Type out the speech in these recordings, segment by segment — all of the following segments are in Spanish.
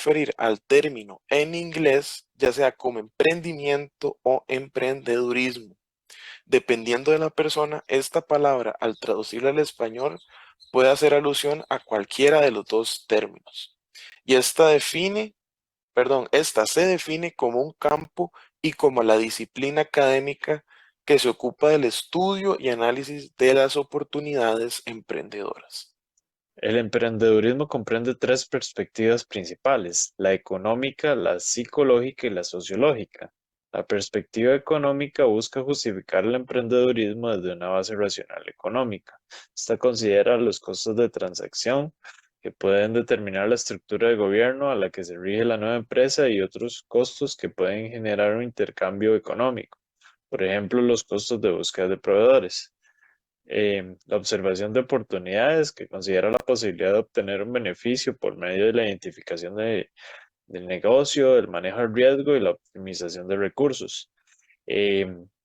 referir al término en inglés, ya sea como emprendimiento o emprendedurismo. Dependiendo de la persona, esta palabra, al traducirla al español, puede hacer alusión a cualquiera de los dos términos. Y esta se define como un campo y como la disciplina académica que se ocupa del estudio y análisis de las oportunidades emprendedoras. El emprendedurismo comprende tres perspectivas principales: la económica, la psicológica y la sociológica. La perspectiva económica busca justificar el emprendedurismo desde una base racional económica. Esta considera los costos de transacción que pueden determinar la estructura de gobierno a la que se rige la nueva empresa y otros costos que pueden generar un intercambio económico. Por ejemplo, los costos de búsqueda de proveedores. La observación de oportunidades, que considera la posibilidad de obtener un beneficio por medio de la identificación del negocio, el manejo del riesgo y la optimización de recursos.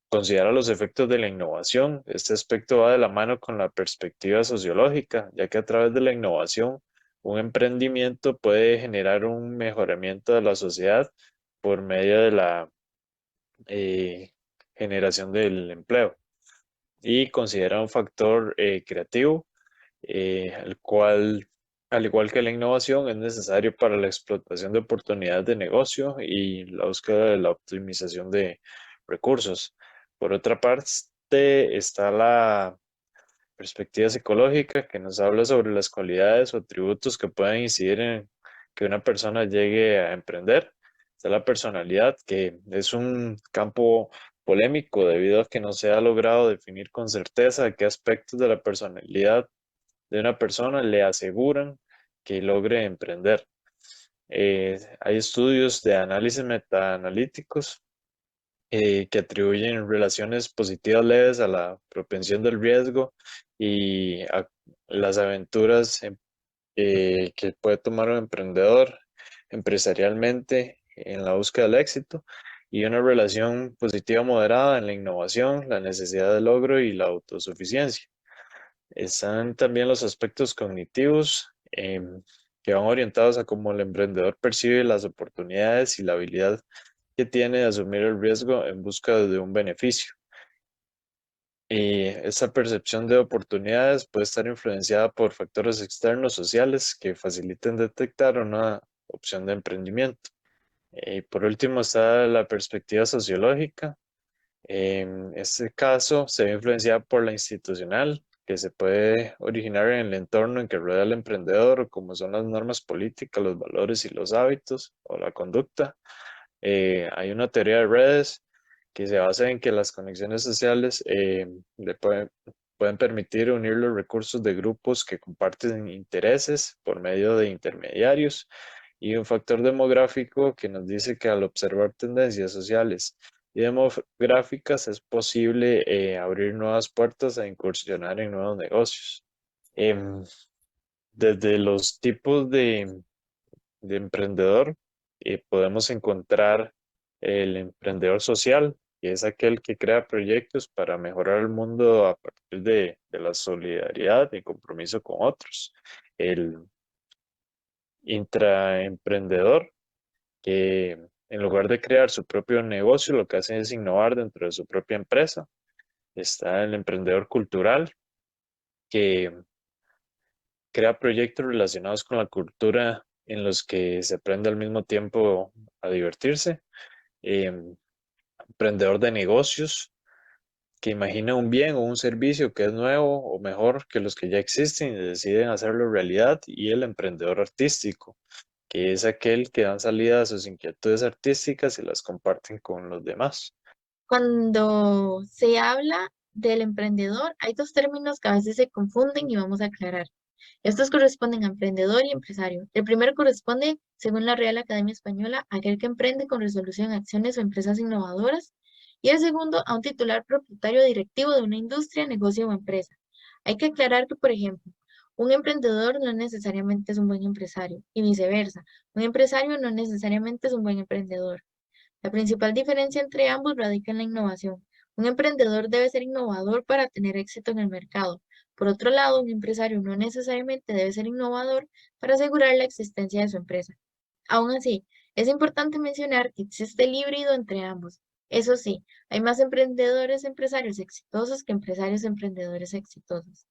Considera los efectos de la innovación. Este aspecto va de la mano con la perspectiva sociológica, ya que a través de la innovación, un emprendimiento puede generar un mejoramiento de la sociedad por medio de la eh, generación del empleo, y considera un factor creativo, el cual, al igual que la innovación, es necesario para la explotación de oportunidades de negocio y la búsqueda de la optimización de recursos. Por otra parte, está la perspectiva psicológica, que nos habla sobre las cualidades o atributos que pueden incidir en que una persona llegue a emprender. Está la personalidad, que es un campo polémico debido a que no se ha logrado definir con certeza qué aspectos de la personalidad de una persona le aseguran que logre emprender. Hay estudios de análisis metaanalíticos que atribuyen relaciones positivas leves a la propensión del riesgo y a las aventuras que puede tomar un emprendedor empresarialmente en la búsqueda del éxito, y una relación positiva moderada en la innovación, la necesidad de logro y la autosuficiencia. Están también los aspectos cognitivos, que van orientados a cómo el emprendedor percibe las oportunidades y la habilidad que tiene de asumir el riesgo en busca de un beneficio. Y esa percepción de oportunidades puede estar influenciada por factores externos sociales que faciliten detectar una opción de emprendimiento. Y por último está la perspectiva sociológica. En este caso se ve influenciada por la institucional, que se puede originar en el entorno en que rodea al emprendedor, como son las normas políticas, los valores y los hábitos o la conducta. Hay una teoría de redes que se basa en que las conexiones sociales pueden permitir unir los recursos de grupos que comparten intereses por medio de intermediarios, y un factor demográfico que nos dice que al observar tendencias sociales y demográficas es posible abrir nuevas puertas a incursionar en nuevos negocios. Em, Desde los tipos de emprendedor, podemos encontrar el emprendedor social, que es aquel que crea proyectos para mejorar el mundo a partir de la solidaridad y compromiso con otros. El intraemprendedor, que en lugar de crear su propio negocio, lo que hace es innovar dentro de su propia empresa. Está el emprendedor cultural, que crea proyectos relacionados con la cultura en los que se aprende al mismo tiempo a divertirse. Emprendedor de negocios, que imagina un bien o un servicio que es nuevo o mejor que los que ya existen y deciden hacerlo realidad. Y el emprendedor artístico, que es aquel que dan salida a sus inquietudes artísticas y las comparten con los demás. Cuando se habla del emprendedor, hay dos términos que a veces se confunden y vamos a aclarar. Estos corresponden a emprendedor y empresario. El primero corresponde, según la Real Academia Española, a aquel que emprende con resolución acciones o empresas innovadoras, y el segundo a un titular propietario directivo de una industria, negocio o empresa. Hay que aclarar que, por ejemplo, un emprendedor no necesariamente es un buen empresario y viceversa. Un empresario no necesariamente es un buen emprendedor. La principal diferencia entre ambos radica en la innovación. Un emprendedor debe ser innovador para tener éxito en el mercado. Por otro lado, un empresario no necesariamente debe ser innovador para asegurar la existencia de su empresa. Aún así, es importante mencionar que existe el híbrido entre ambos. Eso sí, hay más emprendedores empresarios exitosos que empresarios emprendedores exitosos.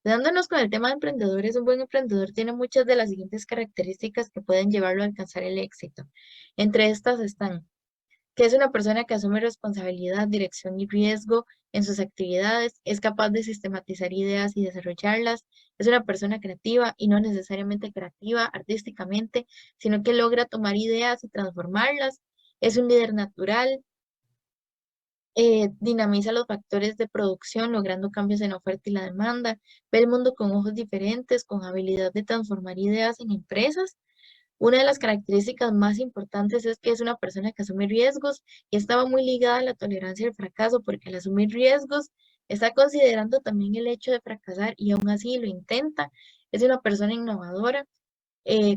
Dándonos con el tema de emprendedores, un buen emprendedor tiene muchas de las siguientes características que pueden llevarlo a alcanzar el éxito. Entre estas están que es una persona que asume responsabilidad, dirección y riesgo en sus actividades, es capaz de sistematizar ideas y desarrollarlas, es una persona creativa y no necesariamente creativa artísticamente, sino que logra tomar ideas y transformarlas, es un líder natural, dinamiza los factores de producción, logrando cambios en la oferta y la demanda, ve el mundo con ojos diferentes, con habilidad de transformar ideas en empresas. Una de las características más importantes es que es una persona que asume riesgos y estaba muy ligada a la tolerancia al fracaso, porque al asumir riesgos está considerando también el hecho de fracasar y aún así lo intenta. Es una persona innovadora,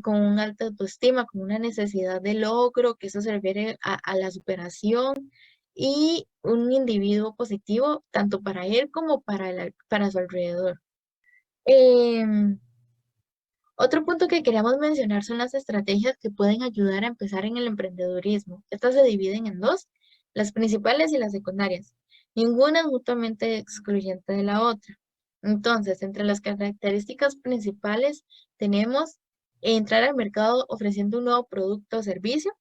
con una alta autoestima, con una necesidad de logro, que eso se refiere a la superación y un individuo positivo tanto para él como para su alrededor. Em, Otro punto que queríamos mencionar son las estrategias que pueden ayudar a empezar en el emprendedurismo. Estas se dividen en dos, las principales y las secundarias. Ninguna es mutuamente excluyente de la otra. Entonces, entre las características principales tenemos entrar al mercado ofreciendo un nuevo producto o servicio.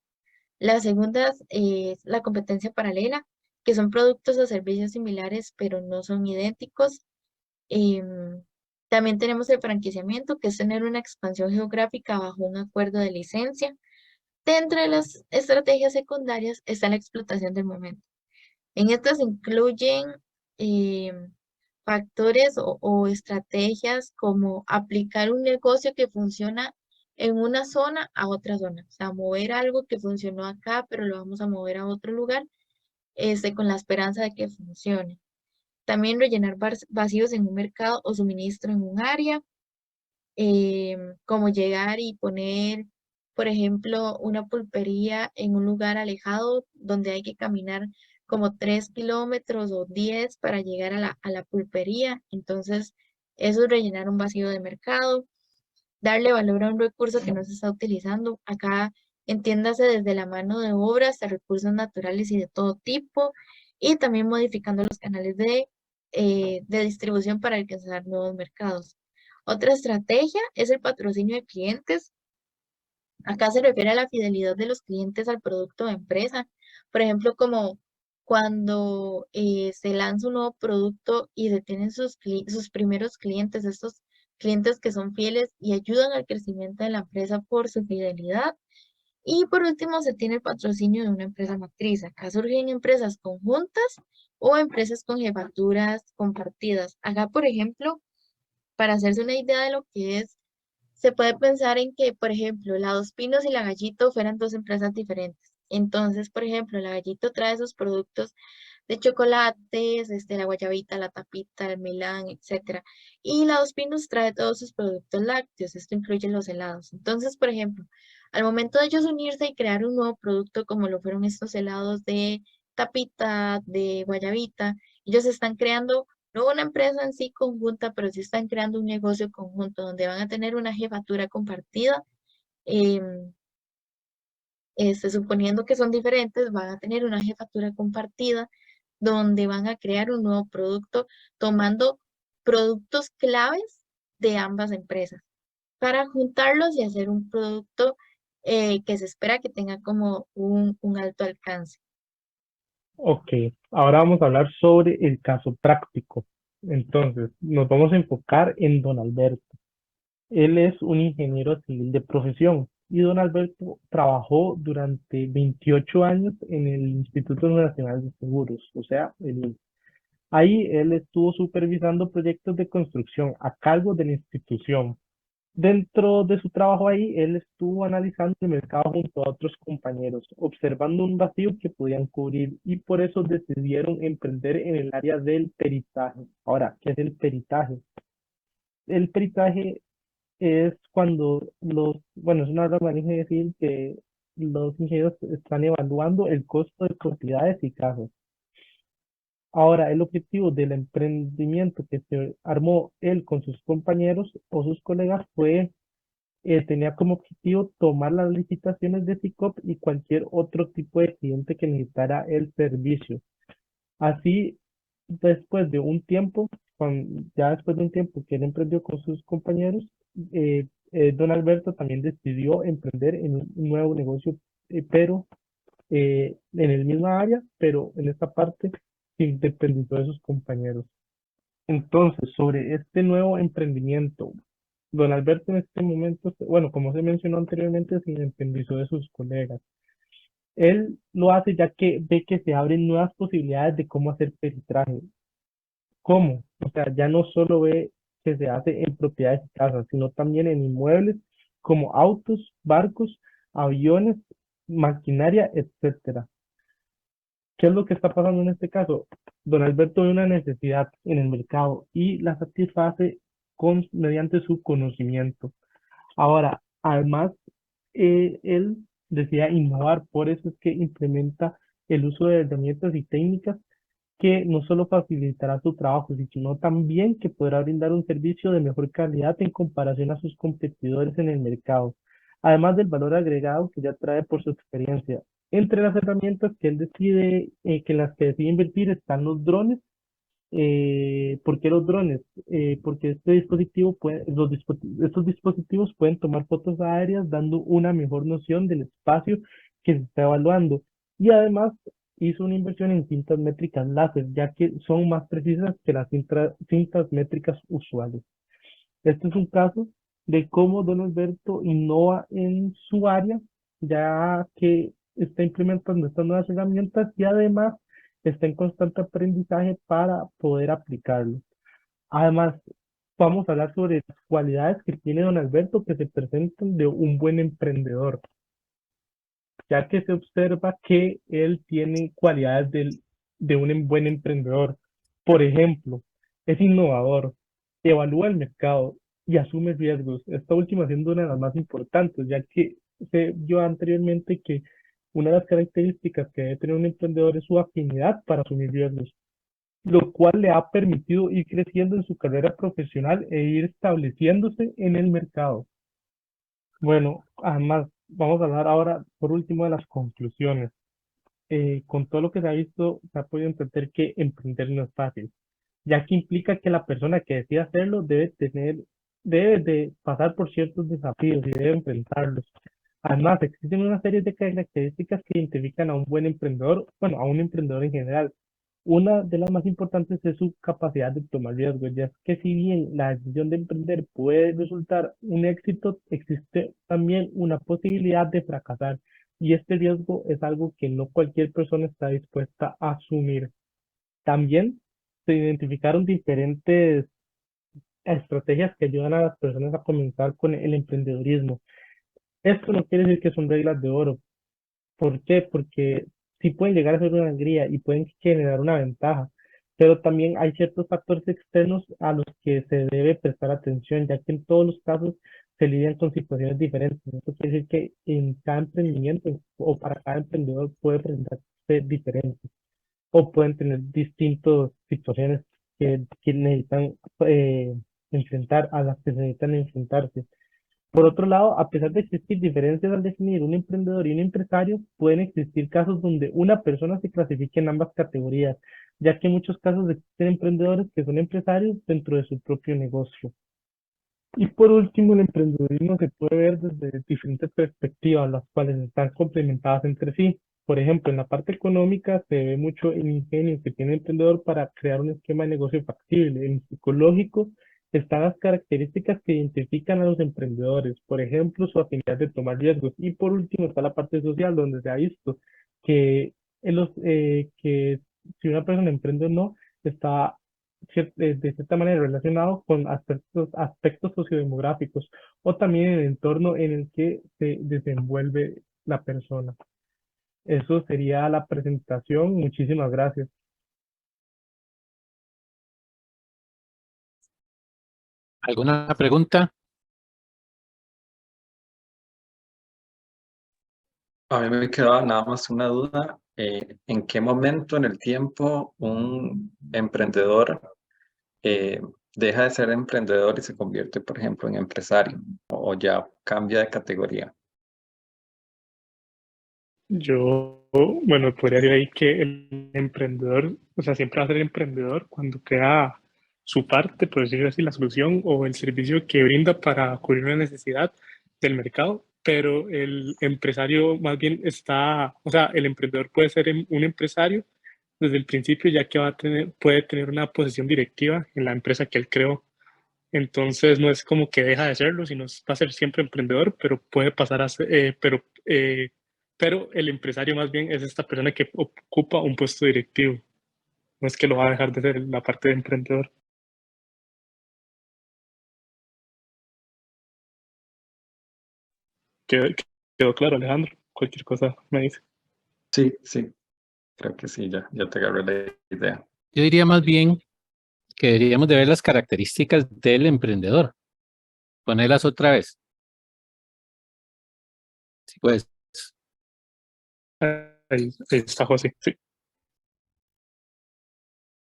La segunda es la competencia paralela, que son productos o servicios similares, pero no son idénticos. Em, También tenemos el franquiciamiento, que es tener una expansión geográfica bajo un acuerdo de licencia. Dentro de las estrategias secundarias está la explotación del momento. En estas incluyen factores o estrategias como aplicar un negocio que funciona en una zona a otra zona. O sea, mover algo que funcionó acá, pero lo vamos a mover a otro lugar, con la esperanza de que funcione. También rellenar vacíos en un mercado o suministro en un área, como llegar y poner, por ejemplo, una pulpería en un lugar alejado donde hay que caminar como 3 kilómetros o 10 para llegar a la pulpería. Entonces, eso es rellenar un vacío de mercado, darle valor a un recurso que no se está utilizando. Acá entiéndase desde la mano de obra hasta recursos naturales y de todo tipo, y también modificando los canales de distribución para alcanzar nuevos mercados. Otra estrategia es el patrocinio de clientes. Acá se refiere a la fidelidad de los clientes al producto de empresa. Por ejemplo, como cuando se lanza un nuevo producto y se tienen sus primeros clientes, estos clientes que son fieles y ayudan al crecimiento de la empresa por su fidelidad. Y por último, se tiene el patrocinio de una empresa matriz. Acá surgen empresas conjuntas o empresas con jefaturas compartidas. Acá, por ejemplo, para hacerse una idea de lo que es, se puede pensar en que, por ejemplo, la Dos Pinos y la Gallito fueran dos empresas diferentes. Entonces, por ejemplo, la Gallito trae sus productos de chocolates, la guayabita, la tapita, el melán, etcétera. Y la Dos Pinos trae todos sus productos lácteos. Esto incluye los helados. Entonces, por ejemplo, al momento de ellos unirse y crear un nuevo producto, como lo fueron estos helados de tapita, de guayabita, ellos están creando no una empresa en sí conjunta, pero sí están creando un negocio conjunto donde van a tener una jefatura compartida. em, Suponiendo que son diferentes, van a tener una jefatura compartida donde van a crear un nuevo producto tomando productos claves de ambas empresas para juntarlos y hacer un producto que se espera que tenga como un alto alcance. Ok, ahora vamos a hablar sobre el caso práctico. Entonces, nos vamos a enfocar en don Alberto. Él es un ingeniero civil de profesión y don Alberto trabajó durante 28 años en el Instituto Nacional de Seguros, o sea, el INSS. Ahí él estuvo supervisando proyectos de construcción a cargo de la institución. Dentro de su trabajo ahí, él estuvo analizando el mercado junto a otros compañeros, observando un vacío que podían cubrir y por eso decidieron emprender en el área del peritaje. Ahora, ¿qué es el peritaje? El peritaje es cuando bueno, es una manera de decir que los ingenieros están evaluando el costo de propiedades y casas. Ahora, el objetivo del emprendimiento que se armó él con sus compañeros o sus colegas fue tenía como objetivo tomar las licitaciones de SICOP y cualquier otro tipo de cliente que necesitara el servicio. Así, después de un tiempo, ya después de un tiempo que él emprendió con sus compañeros, don Alberto también decidió emprender en un nuevo negocio, pero en el misma área, pero en esta parte se independizó de sus compañeros. Entonces, sobre este nuevo emprendimiento, don Alberto en este momento, bueno, como se mencionó anteriormente, se independizó de sus colegas. Él lo hace ya que ve que se abren nuevas posibilidades de cómo hacer peritraje. ¿Cómo? O sea, ya no solo ve que se hace en propiedades y casas, sino también en inmuebles como autos, barcos, aviones, maquinaria, etcétera. ¿Qué es lo que está pasando en este caso? Don Alberto ve una necesidad en el mercado y la satisface mediante su conocimiento. Ahora, además, él decía innovar, por eso es que implementa el uso de herramientas y técnicas que no solo facilitará su trabajo, sino también que podrá brindar un servicio de mejor calidad en comparación a sus competidores en el mercado, además del valor agregado que ya trae por su experiencia. Entre las herramientas que él decide, que en las que decide invertir están los drones. ¿Por qué los drones? Porque estos dispositivos pueden tomar fotos aéreas dando una mejor noción del espacio que se está evaluando. Y además hizo una inversión en cintas métricas láser, ya que son más precisas que las cintas métricas usuales. Este es un caso de cómo don Alberto innova en su área, ya que está implementando estas nuevas herramientas y además está en constante aprendizaje para poder aplicarlo. Además, vamos a hablar sobre las cualidades que tiene don Alberto que se presentan de un buen emprendedor, ya que se observa que él tiene cualidades de un buen emprendedor. Por ejemplo, es innovador, evalúa el mercado y asume riesgos. Esta última siendo una de las más importantes, ya que se vio anteriormente que una de las características que debe tener un emprendedor es su afinidad para asumir riesgos, lo cual le ha permitido ir creciendo en su carrera profesional e ir estableciéndose en el mercado. Bueno, además, vamos a hablar ahora, por último, de las conclusiones. Con todo lo que se ha visto, se ha podido entender que emprender no es fácil, ya que implica que la persona que decide hacerlo debe de pasar por ciertos desafíos y debe enfrentarlos. Además, existen una serie de características que identifican a un buen emprendedor, bueno, a un emprendedor en general. Una de las más importantes es su capacidad de tomar riesgos, ya que si bien la decisión de emprender puede resultar un éxito, existe también una posibilidad de fracasar y este riesgo es algo que no cualquier persona está dispuesta a asumir. También se identificaron diferentes estrategias que ayudan a las personas a comenzar con el emprendedurismo. Esto no quiere decir que son reglas de oro. ¿Por qué? Porque sí pueden llegar a ser una alegría y pueden generar una ventaja, pero también hay ciertos factores externos a los que se debe prestar atención, ya que en todos los casos se lidian con situaciones diferentes. Esto quiere decir que en cada emprendimiento o para cada emprendedor puede presentarse diferente o pueden tener distintas situaciones que necesitan enfrentar, a las que se necesitan enfrentarse. Por otro lado, a pesar de existir diferencias al definir un emprendedor y un empresario, pueden existir casos donde una persona se clasifique en ambas categorías, ya que en muchos casos existen emprendedores que son empresarios dentro de su propio negocio. Y por último, el emprendedurismo se puede ver desde diferentes perspectivas, las cuales están complementadas entre sí. Por ejemplo, en la parte económica se ve mucho el ingenio que tiene el emprendedor para crear un esquema de negocio factible. En psicológico están las características que identifican a los emprendedores, por ejemplo, su afinidad de tomar riesgos. Y por último está la parte social, donde se ha visto que, que si una persona emprende o no, está de cierta manera relacionado con aspectos sociodemográficos o también el entorno en el que se desenvuelve la persona. Eso sería la presentación. Muchísimas gracias. ¿Alguna pregunta? A mí me quedaba nada más una duda. ¿En qué momento en el tiempo un emprendedor deja de ser emprendedor y se convierte, por ejemplo, en empresario o ya cambia de categoría. Yo, bueno, podría decir ahí que el emprendedor, o sea, siempre va a ser emprendedor cuando crea su parte, por decirlo así, la solución o el servicio que brinda para cubrir una necesidad del mercado, pero el empresario más bien está, o sea, el emprendedor puede ser un empresario desde el principio, ya que puede tener una posición directiva en la empresa que él creó. Entonces no es como que deja de serlo, sino va a ser siempre emprendedor, pero puede pasar a ser, pero el empresario más bien es esta persona que ocupa un puesto directivo. No es que lo va a dejar de ser la parte de emprendedor. ¿Quedó, quedó claro, Alejandro? Cualquier cosa me dice. Sí, sí, creo que sí, ya te agarré la idea. Yo diría más bien que deberíamos de ver las características del emprendedor. Ponerlas otra vez. Sí, pues, Ahí está José, sí.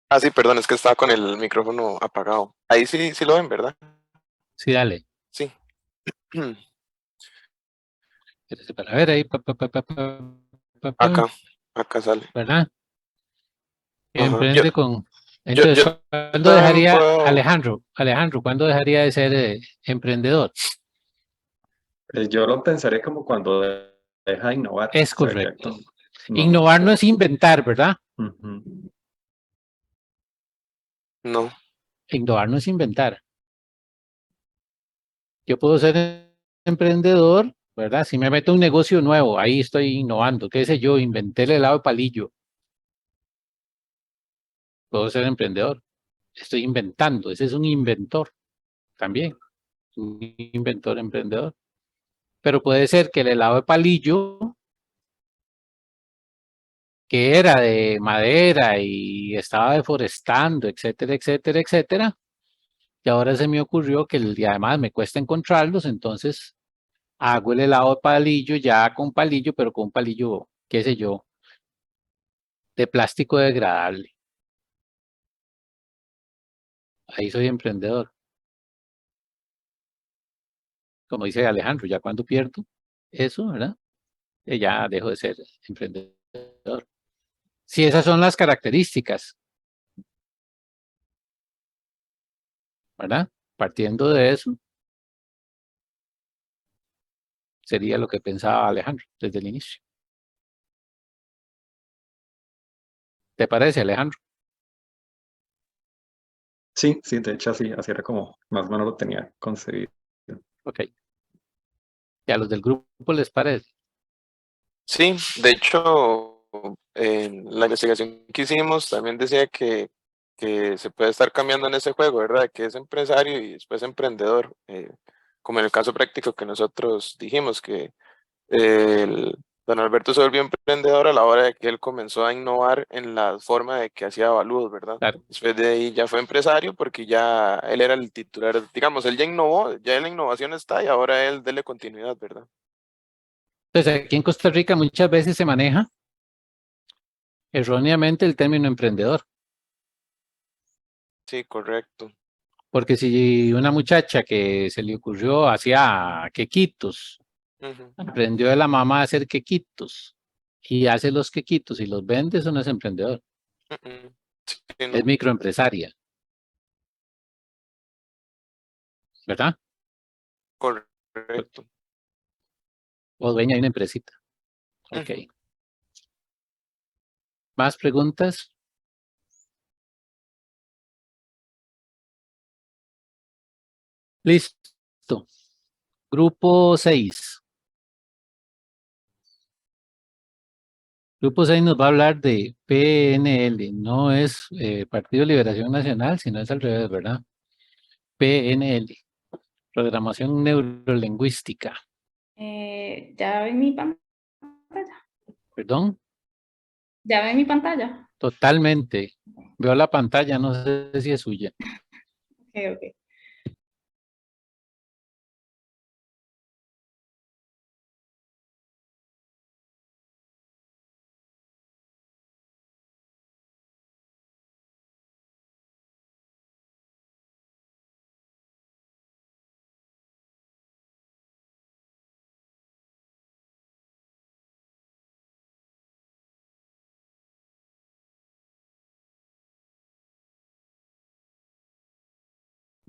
Ah, sí, perdón, es que estaba con el micrófono apagado. Ahí sí, sí lo ven, ¿verdad? sí, dale. Sí. Espérese para ver ahí, Acá, acá sale. ¿verdad? Ajá. Yo, Emprende con... yo, Entonces, yo ¿cuándo también dejaría, puedo. Alejandro, cuándo dejaría de ser emprendedor? Yo lo pensaré como cuando deja de innovar, Es o sea, ya correcto. no Innovar no sé. es inventar, ¿verdad? Ujú. No. Innovar no es inventar. Yo puedo ser emprendedor, ¿verdad? Si me meto a un negocio nuevo, ahí estoy innovando. ¿Qué sé yo? Inventé el helado de palillo. Puedo ser emprendedor. Estoy inventando. Ese es un inventor también. Un inventor emprendedor. Pero puede ser que el helado de palillo, que era de madera y estaba deforestando, etcétera, etcétera, etcétera, y ahora se me ocurrió que y además me cuesta encontrarlos, entonces hago el helado de palillo ya con palillo, pero con un palillo, qué sé yo, de plástico degradable. Ahí soy emprendedor. Como dice Alejandro, ya cuando pierdo eso, ¿verdad? Ya dejo de ser emprendedor. Si esas son las características, ¿verdad? Partiendo de eso, sería lo que pensaba Alejandro desde el inicio. ¿Te parece, Alejandro? Sí, sí, de hecho así era como más o menos lo tenía concebido. Ok. ¿Y a los del grupo les parece? Sí, de hecho, en la investigación que hicimos también decía que se puede estar cambiando en ese juego, ¿verdad? Que es empresario y después emprendedor, como en el caso práctico que nosotros dijimos, que el, don Alberto se volvió emprendedor a la hora de que él comenzó a innovar en la forma de que hacía avalúos, ¿verdad? Claro. Después de ahí ya fue empresario porque ya él era el titular, digamos, él ya innovó, ya la innovación está y ahora él dele continuidad, ¿verdad? Entonces, aquí en Costa Rica muchas veces se maneja erróneamente el término emprendedor. Sí, correcto. Porque si una muchacha que se le ocurrió hacía quequitos, Ujú. aprendió de la mamá a hacer quequitos y hace los quequitos y los vende, eso no es emprendedor, Mm, sí, es no, microempresaria, ¿verdad? correcto. O dueña de una empresita. Ok. Ujú. ¿Más preguntas? Listo. Grupo 6. Grupo 6 nos va a hablar de PNL. No es Partido de Liberación Nacional, sino es al revés, ¿verdad? PNL. Programación neurolingüística. ¿Ya ven mi pantalla? ¿Perdón? ¿Ya ven mi pantalla? Totalmente. Veo la pantalla, no sé si es suya. Ok, ok.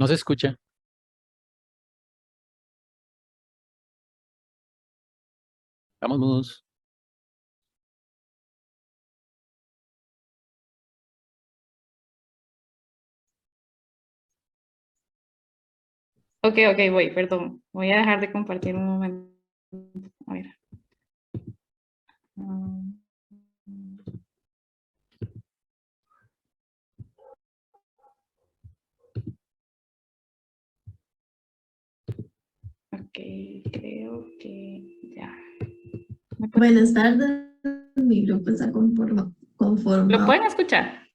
No se escucha. Estamos mudos. Ok, voy, perdón. Voy a dejar de compartir un momento. A ver. Mm. Ok, creo que ya. Buenas tardes, mi grupo está ¿Lo conformado. pueden escuchar?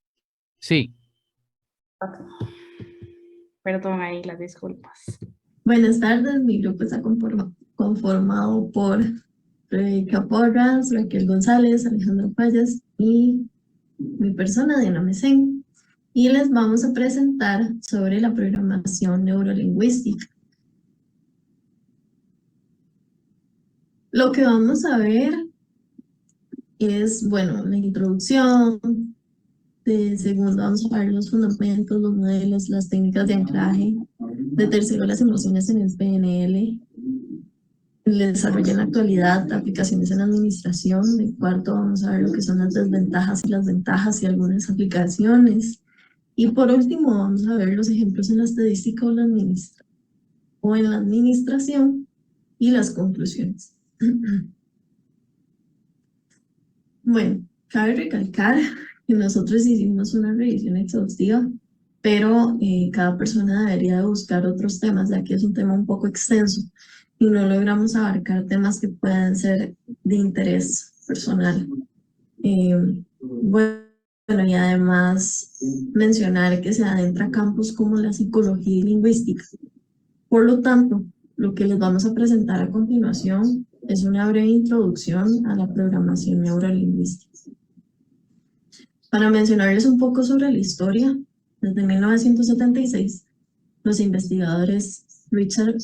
Sí. Ok. Perdón ahí, las disculpas. Buenas tardes, mi grupo está conformado por Rebeca Porras, Raquel González, Alejandro Fallas y mi persona, Diana Mesén. Y les vamos a presentar sobre la programación neurolingüística. Lo que vamos a ver es, bueno, la introducción. De segundo, vamos a ver los fundamentos, los modelos, las técnicas de anclaje. De tercero, las emociones en el PNL. El desarrollo en la actualidad, aplicaciones en la administración. De cuarto, vamos a ver lo que son las desventajas y las ventajas y algunas aplicaciones. Y por último, vamos a ver los ejemplos en la estadística o en la administración y las conclusiones. Bueno, cabe recalcar que nosotros hicimos una revisión exhaustiva, pero cada persona debería de buscar otros temas, ya que es un tema un poco extenso y no logramos abarcar temas que puedan ser de interés personal. Bueno, y además mencionar que se adentra campos como la psicología y lingüística. Por lo tanto, lo que les vamos a presentar a continuación es una breve introducción a la programación neurolingüística. Para mencionarles un poco sobre la historia, desde 1976, los investigadores Richard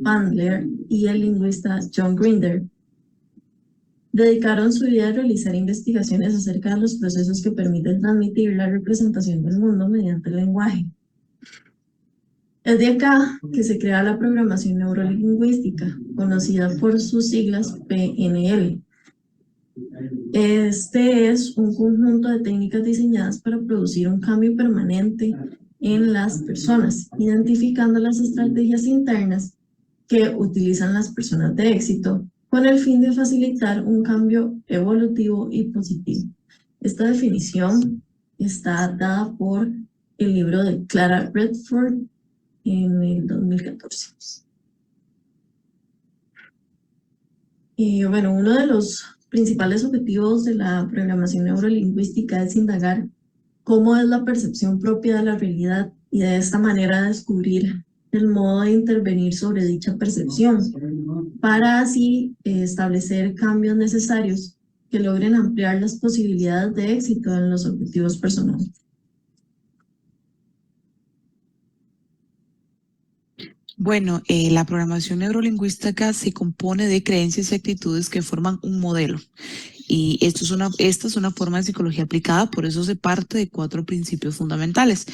Bandler y el lingüista John Grinder dedicaron su vida a realizar investigaciones acerca de los procesos que permiten transmitir la representación del mundo mediante el lenguaje. Es de acá que se crea la programación neurolingüística, conocida por sus siglas PNL. Este es un conjunto de técnicas diseñadas para producir un cambio permanente en las personas, identificando las estrategias internas que utilizan las personas de éxito con el fin de facilitar un cambio evolutivo y positivo. Esta definición está dada por el libro de Clara Redford en el 2014. Bueno, uno de los principales objetivos de la programación neurolingüística es indagar cómo es la percepción propia de la realidad y de esta manera descubrir el modo de intervenir sobre dicha percepción para así establecer cambios necesarios que logren ampliar las posibilidades de éxito en los objetivos personales. Bueno, la programación neurolingüística se compone de creencias y actitudes que forman un modelo. Y esta es una forma de psicología aplicada, por eso se parte de 4 principios fundamentales.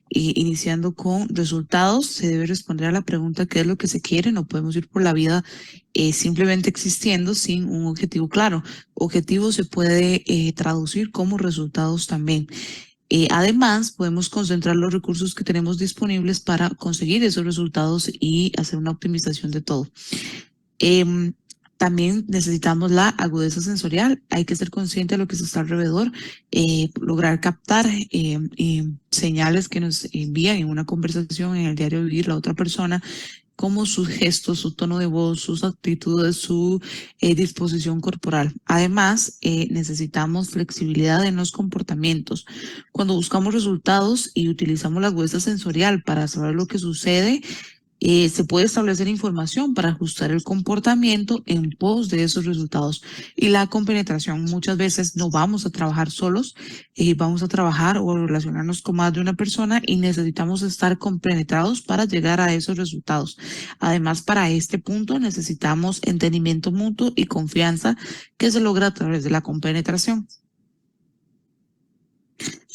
Iniciando con resultados, se debe responder a la pregunta ¿qué es lo que se quiere? No podemos ir por la vida simplemente existiendo sin un objetivo claro. Objetivo se puede traducir como resultados también. Además, podemos concentrar los recursos que tenemos disponibles para conseguir esos resultados y hacer una optimización de todo. También necesitamos la agudeza sensorial. Hay que ser consciente de lo que está alrededor, lograr captar señales que nos envían en una conversación, en el diario vivir la otra persona, como sus gestos, su tono de voz, sus actitudes, su disposición corporal. Además, necesitamos flexibilidad en los comportamientos. Cuando buscamos resultados y utilizamos la agudeza sensorial para saber lo que sucede, se puede establecer información para ajustar el comportamiento en pos de esos resultados. Y la compenetración, muchas veces no vamos a trabajar solos, vamos a trabajar o relacionarnos con más de una persona y necesitamos estar compenetrados para llegar a esos resultados. Además, para este punto necesitamos entendimiento mutuo y confianza que se logra a través de la compenetración.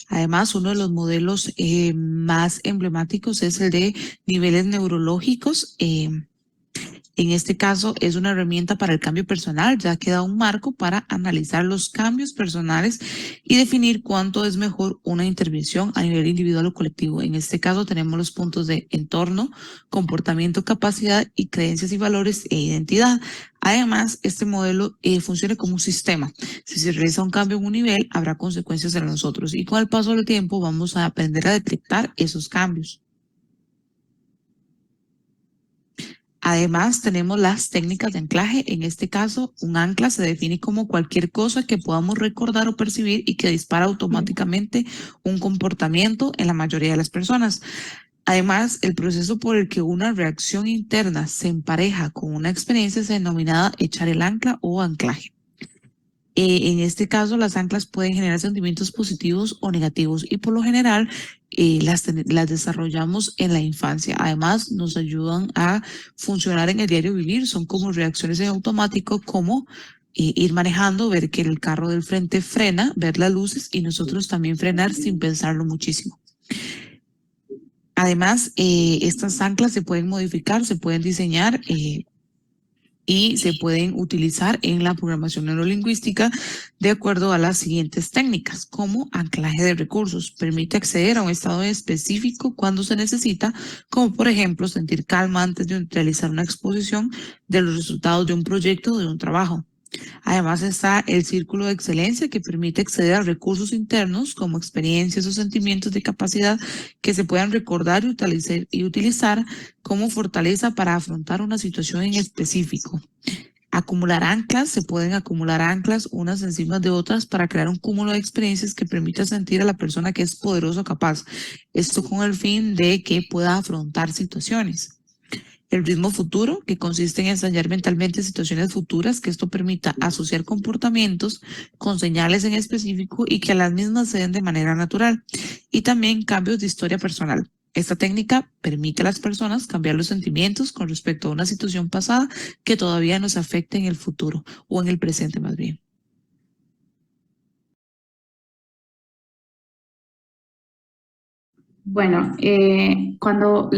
Además, uno de los modelos más emblemáticos es el de niveles neurológicos. En este caso es una herramienta para el cambio personal, ya que da un marco para analizar los cambios personales y definir cuánto es mejor una intervención a nivel individual o colectivo. En este caso tenemos los puntos de entorno, comportamiento, capacidad y creencias y valores e identidad. Además, este modelo funciona como un sistema. Si se realiza un cambio en un nivel, habrá consecuencias en nosotros y con el paso del tiempo vamos a aprender a detectar esos cambios. Además, tenemos las técnicas de anclaje. En este caso, un ancla se define como cualquier cosa que podamos recordar o percibir y que dispara automáticamente un comportamiento en la mayoría de las personas. Además, el proceso por el que una reacción interna se empareja con una experiencia es denominada echar el ancla o anclaje. En este caso, las anclas pueden generar sentimientos positivos o negativos y por lo general las desarrollamos en la infancia. Además, nos ayudan a funcionar en el diario vivir. Son como reacciones en automático, como ir manejando, ver que el carro del frente frena, ver las luces y nosotros también frenar sin pensarlo muchísimo. Además, estas anclas se pueden modificar, se pueden diseñar y se pueden utilizar en la programación neurolingüística de acuerdo a las siguientes técnicas, como anclaje de recursos. Permite acceder a un estado específico cuando se necesita, como por ejemplo sentir calma antes de realizar una exposición de los resultados de un proyecto o de un trabajo. Además está el círculo de excelencia, que permite acceder a recursos internos como experiencias o sentimientos de capacidad que se puedan recordar y utilizar como fortaleza para afrontar una situación en específico. Acumular anclas, se pueden acumular anclas unas encima de otras para crear un cúmulo de experiencias que permita sentir a la persona que es poderosa o capaz. Esto con el fin de que pueda afrontar situaciones. El ritmo futuro, que consiste en ensayar mentalmente situaciones futuras, que esto permita asociar comportamientos con señales en específico y que a las mismas se den de manera natural. Y también cambios de historia personal. Esta técnica permite a las personas cambiar los sentimientos con respecto a una situación pasada que todavía nos afecte en el futuro o en el presente más bien. Bueno, cuando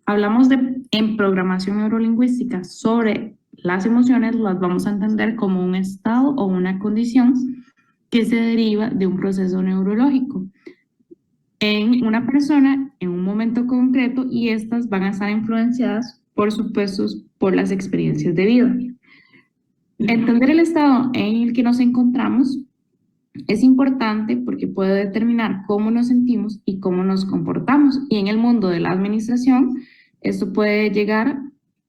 hablamos en programación neurolingüística sobre las emociones, las vamos a entender como un estado o una condición que se deriva de un proceso neurológico en una persona en un momento concreto, y estas van a estar influenciadas, por supuesto, por las experiencias de vida. Entender el estado en el que nos encontramos es importante porque puede determinar cómo nos sentimos y cómo nos comportamos. Y en el mundo de la administración, esto puede llegar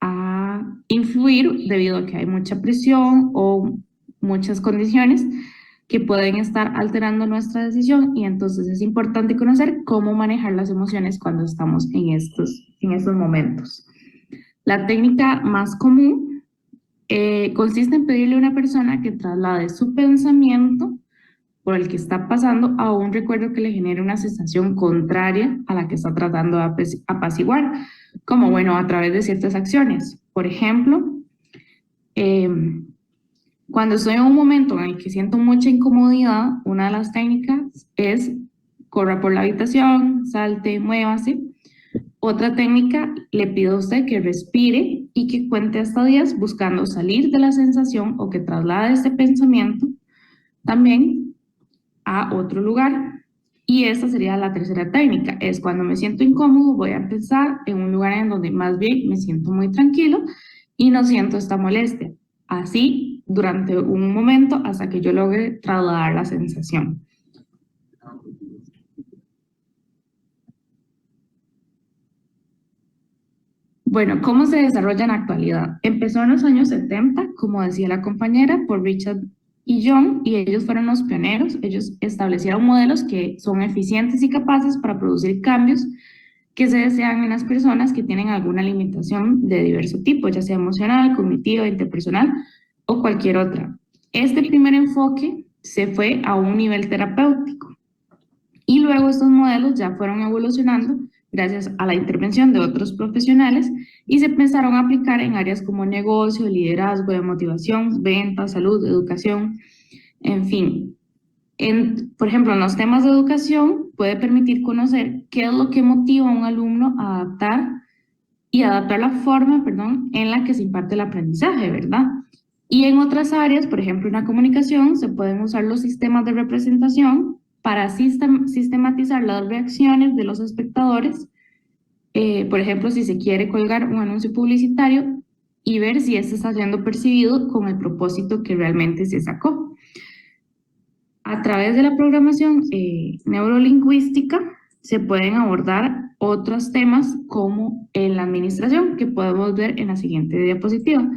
a influir debido a que hay mucha presión o muchas condiciones que pueden estar alterando nuestra decisión, y entonces es importante conocer cómo manejar las emociones cuando estamos en estos momentos. La técnica más común consiste en pedirle a una persona que traslade su pensamiento por el que está pasando a un recuerdo que le genere una sensación contraria a la que está tratando de apaciguar, como, bueno, a través de ciertas acciones. Por ejemplo, cuando estoy en un momento en el que siento mucha incomodidad, una de las técnicas es corra por la habitación, salte, muévase. Otra técnica, le pido a usted que respire y que cuente hasta 10 buscando salir de la sensación o que traslade este pensamiento también a otro lugar. Y esta sería la tercera técnica, es cuando me siento incómodo, voy a pensar en un lugar en donde más bien me siento muy tranquilo y no siento esta molestia. Así durante un momento hasta que yo logre trasladar la sensación. Bueno, ¿cómo se desarrolla en la actualidad? Empezó en los años 70, como decía la compañera, por Richard y Young, y ellos fueron los pioneros. Ellos establecieron modelos que son eficientes y capaces para producir cambios que se desean en las personas que tienen alguna limitación de diverso tipo, ya sea emocional, cognitiva, interpersonal o cualquier otra. Este primer enfoque se fue a un nivel terapéutico y luego estos modelos ya fueron evolucionando gracias a la intervención de otros profesionales y se empezaron a aplicar en áreas como negocio, liderazgo, de motivación, ventas, salud, educación, en fin. Por ejemplo, en los temas de educación puede permitir conocer qué es lo que motiva a un alumno a adaptar la forma, perdón, en la que se imparte el aprendizaje, ¿verdad? Y en otras áreas, por ejemplo, en la comunicación, se pueden usar los sistemas de representación para sistematizar las reacciones de los espectadores. Por ejemplo, si se quiere colgar un anuncio publicitario y ver si este está siendo percibido con el propósito que realmente se sacó. A través de la programación neurolingüística se pueden abordar otros temas como en la administración, que podemos ver en la siguiente diapositiva.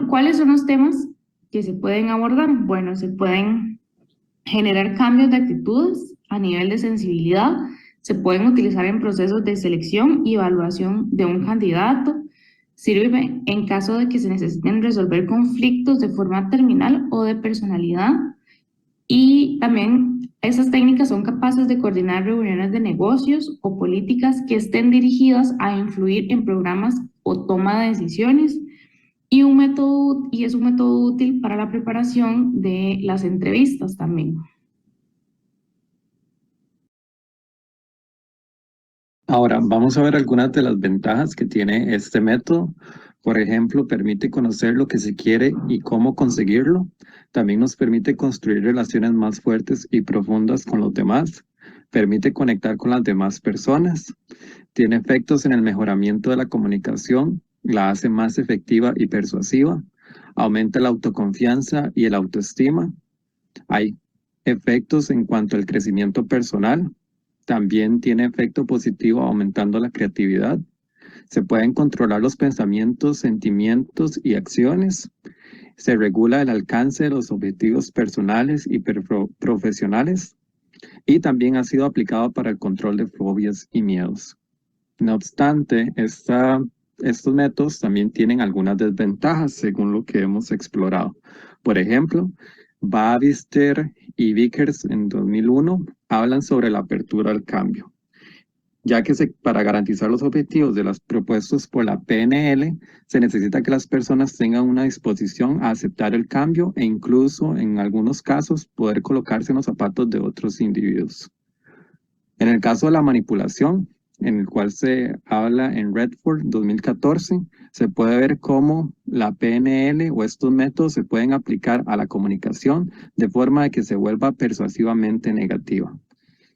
¿Cuáles son los temas que se pueden abordar? Bueno, se pueden generar cambios de actitudes a nivel de sensibilidad, se pueden utilizar en procesos de selección y evaluación de un candidato, sirve en caso de que se necesiten resolver conflictos de forma terminal o de personalidad, y también esas técnicas son capaces de coordinar reuniones de negocios o políticas que estén dirigidas a influir en programas o toma de decisiones, y es un método útil para la preparación de las entrevistas también. Ahora, vamos a ver algunas de las ventajas que tiene este método. Por ejemplo, permite conocer lo que se quiere y cómo conseguirlo. También nos permite construir relaciones más fuertes y profundas con los demás. Permite conectar con las demás personas. Tiene efectos en el mejoramiento de la comunicación. La hace más efectiva y persuasiva. Aumenta la autoconfianza y el autoestima. Hay efectos en cuanto al crecimiento personal. También tiene efecto positivo aumentando la creatividad. Se pueden controlar los pensamientos, sentimientos y acciones. Se regula el alcance de los objetivos personales y profesionales. Y también ha sido aplicado para el control de fobias y miedos. No obstante, estos métodos también tienen algunas desventajas según lo que hemos explorado. Por ejemplo, Babister y Vickers en 2001 hablan sobre la apertura al cambio, ya que para garantizar los objetivos de los propuestos por la PNL, se necesita que las personas tengan una disposición a aceptar el cambio e incluso, en algunos casos, poder colocarse en los zapatos de otros individuos. En el caso de la manipulación, en el cual se habla en Redford 2014, se puede ver cómo la PNL o estos métodos se pueden aplicar a la comunicación de forma de que se vuelva persuasivamente negativa.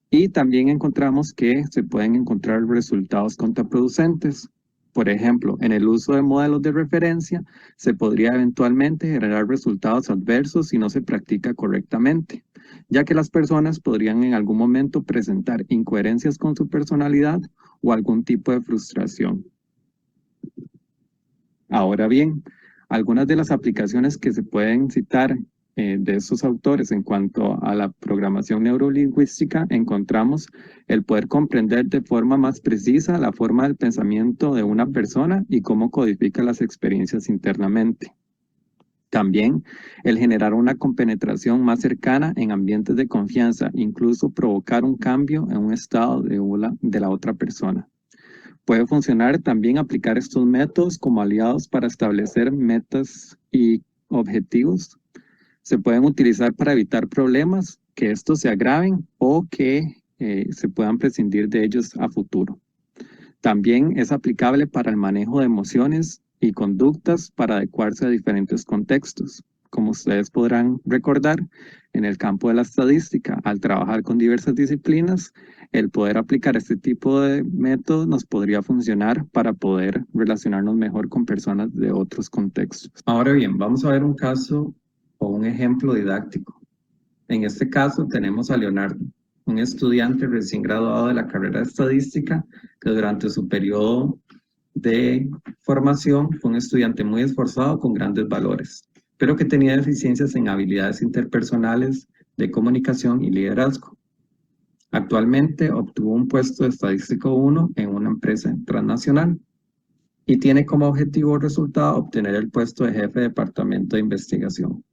Y también encontramos que se pueden encontrar resultados contraproducentes. Por ejemplo, en el uso de modelos de referencia, se podría eventualmente generar resultados adversos si no se practica correctamente, ya que las personas podrían en algún momento presentar incoherencias con su personalidad o algún tipo de frustración. Ahora bien, algunas de las aplicaciones que se pueden citar de estos autores en cuanto a la programación neurolingüística, encontramos el poder comprender de forma más precisa la forma del pensamiento de una persona y cómo codifica las experiencias internamente. También el generar una compenetración más cercana en ambientes de confianza, incluso provocar un cambio en un estado de la otra persona. Puede funcionar también aplicar estos métodos como aliados para establecer metas y objetivos. Se pueden utilizar para evitar problemas, que estos se agraven o que se puedan prescindir de ellos a futuro. También es aplicable para el manejo de emociones y conductas para adecuarse a diferentes contextos. Como ustedes podrán recordar, en el campo de la estadística, al trabajar con diversas disciplinas, el poder aplicar este tipo de métodos nos podría funcionar para poder relacionarnos mejor con personas de otros contextos. Ahora bien, vamos a ver un caso o un ejemplo didáctico. En este caso tenemos a Leonardo, un estudiante recién graduado de la carrera de estadística que durante su periodo de formación fue un estudiante muy esforzado con grandes valores, pero que tenía deficiencias en habilidades interpersonales, de comunicación y liderazgo. Actualmente obtuvo un puesto de estadístico 1 en una empresa transnacional y tiene como objetivo o resultado obtener el puesto de jefe de departamento de investigación,